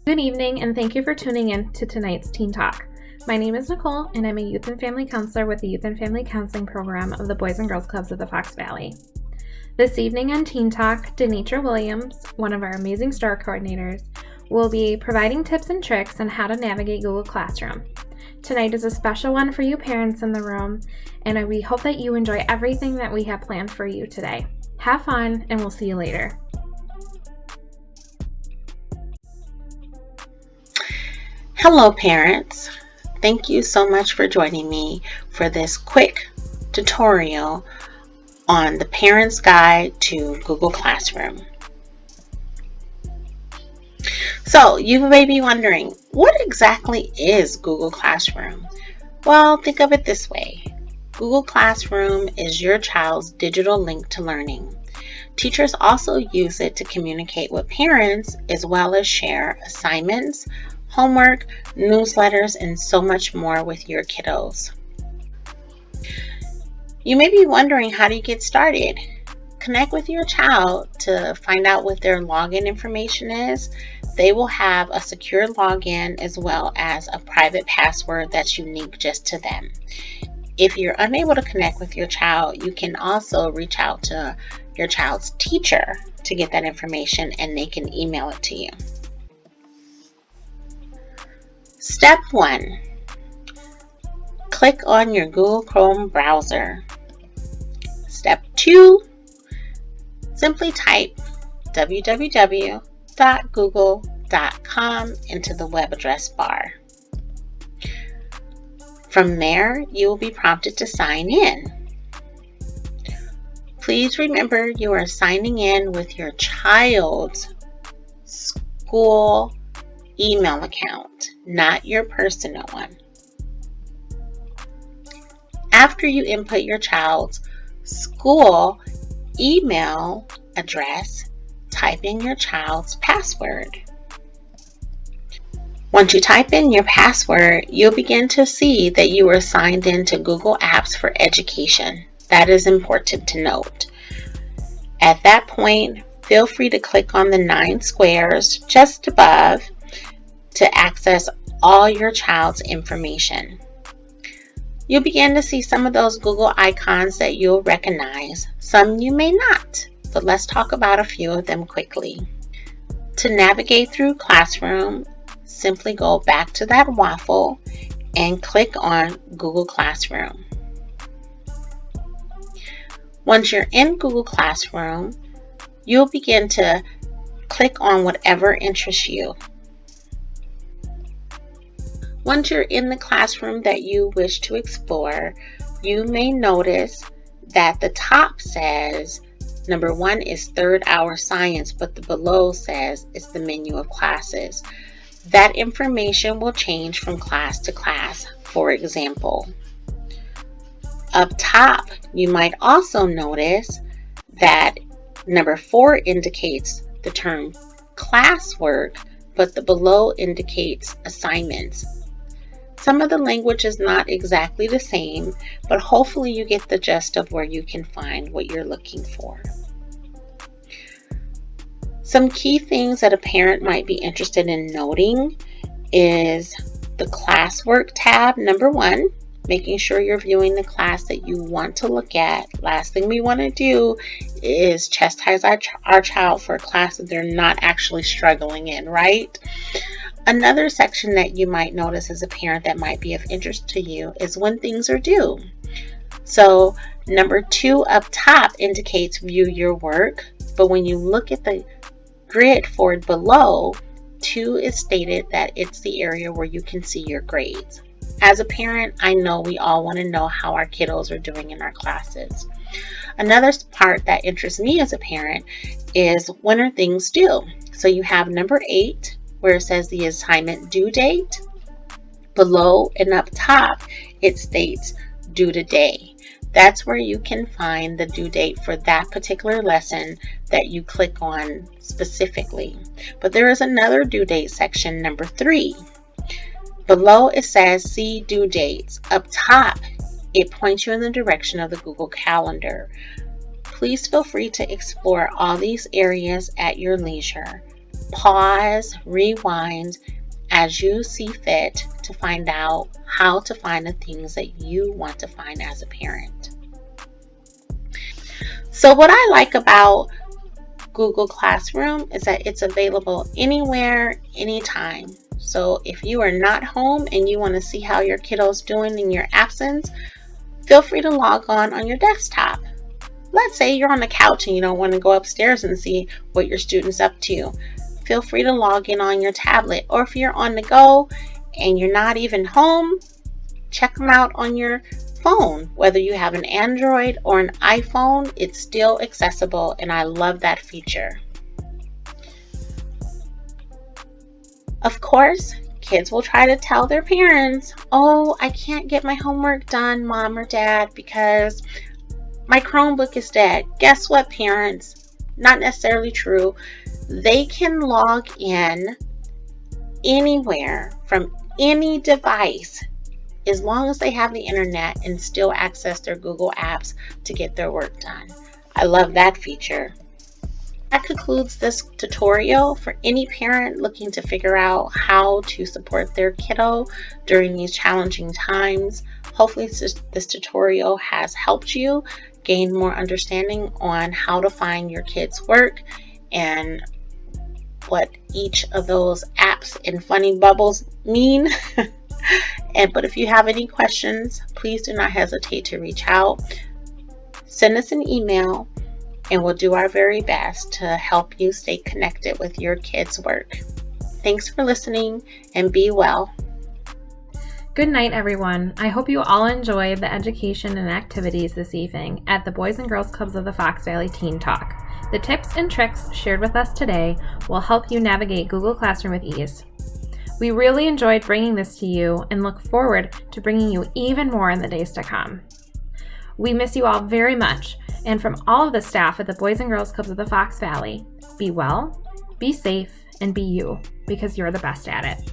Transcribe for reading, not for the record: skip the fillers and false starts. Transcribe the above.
Good evening, and thank you for tuning in to tonight's Teen Talk. My name is Nicole, and I'm a Youth and Family Counselor with the Youth and Family Counseling Program of the Boys and Girls Clubs of the Fox Valley. This evening on Teen Talk, Dennetra Williams, one of our amazing store coordinators, will be providing tips and tricks on how to navigate Google Classroom. Tonight is a special one for you parents in the room, and we hope that you enjoy everything that we have planned for you today. Have fun, and we'll see you later. Hello parents, thank you so much for joining me for this quick tutorial on the Parent's Guide to Google Classroom. So you may be wondering, what exactly is Google Classroom? Well, think of it this way. Google Classroom is your child's digital link to learning. Teachers also use it to communicate with parents as well as share assignments, homework, newsletters, and so much more with your kiddos. You may be wondering, how do you get started? Connect with your child to find out what their login information is. They will have a secure login as well as a private password that's unique just to them. If you're unable to connect with your child, you can also reach out to your child's teacher to get that information, and they can email it to you. Step 1. Click on your Google Chrome browser. Step 2. Simply type www.google.com into the web address bar. From there, you will be prompted to sign in. Please remember you are signing in with your child's school email account, not your personal one. After you input your child's school email address, type in your child's password. Once you type in your password, you'll begin to see that you are signed in to Google Apps for Education. That is important to note. At that point, feel free to click on the 9 squares just above to access all your child's information. You'll begin to see some of those Google icons that you'll recognize. Some you may not, but let's talk about a few of them quickly. To navigate through Classroom, simply go back to that waffle and click on Google Classroom. Once you're in Google Classroom, you'll begin to click on whatever interests you. Once you're in the classroom that you wish to explore, you may notice that the top says number 1 is third hour science, but the below says it's the menu of classes. That information will change from class to class. For example, up top, you might also notice that number 4 indicates the term classwork, but the below indicates assignments. Some of the language is not exactly the same, but hopefully you get the gist of where you can find what you're looking for. Some key things that a parent might be interested in noting is the classwork tab, number 1, making sure you're viewing the class that you want to look at. Last thing we want to do is chastise our child for a class that they're not actually struggling in, right? Another section that you might notice as a parent that might be of interest to you is when things are due. So number 2 up top indicates view your work, but when you look at the grid for it below, 2 is stated that it's the area where you can see your grades. As a parent, I know we all want to know how our kiddos are doing in our classes. Another part that interests me as a parent is when are things due. So you have number 8, where it says the assignment due date. Below and up top, it states due today. That's where you can find the due date for that particular lesson that you click on specifically. But there is another due date section, number 3. Below it says see due dates. Up top, it points you in the direction of the Google Calendar. Please feel free to explore all these areas at your leisure. Pause, rewind as you see fit to find out how to find the things that you want to find as a parent. So what I like about Google Classroom is that it's available anywhere, anytime. So if you are not home and you want to see how your kiddo's doing in your absence, feel free to log on your desktop. Let's say you're on the couch and you don't want to go upstairs and see what your student's up to. Feel free to log in on your tablet, or if you're on the go and you're not even home, check them out on your phone. Whether you have an Android or an iPhone, it's still accessible, and I love that feature. Of course, kids will try to tell their parents, "Oh, I can't get my homework done, Mom or Dad, because my Chromebook is dead." Guess what, parents? Not necessarily true. They can log in anywhere from any device as long as they have the internet and still access their Google apps to get their work done. I love that feature. That concludes this tutorial for any parent looking to figure out how to support their kiddo during these challenging times. Hopefully this tutorial has helped you gain more understanding on how to find your kids' work and what each of those apps and funny bubbles mean. But if you have any questions, please do not hesitate to reach out. Send us an email and we'll do our very best to help you stay connected with your kids' work. Thanks for listening and be well. Good night, everyone. I hope you all enjoyed the education and activities this evening at the Boys and Girls Clubs of the Fox Valley Teen Talk. The tips and tricks shared with us today will help you navigate Google Classroom with ease. We really enjoyed bringing this to you and look forward to bringing you even more in the days to come. We miss you all very much, and from all of the staff at the Boys and Girls Clubs of the Fox Valley, be well, be safe, and be you, because you're the best at it.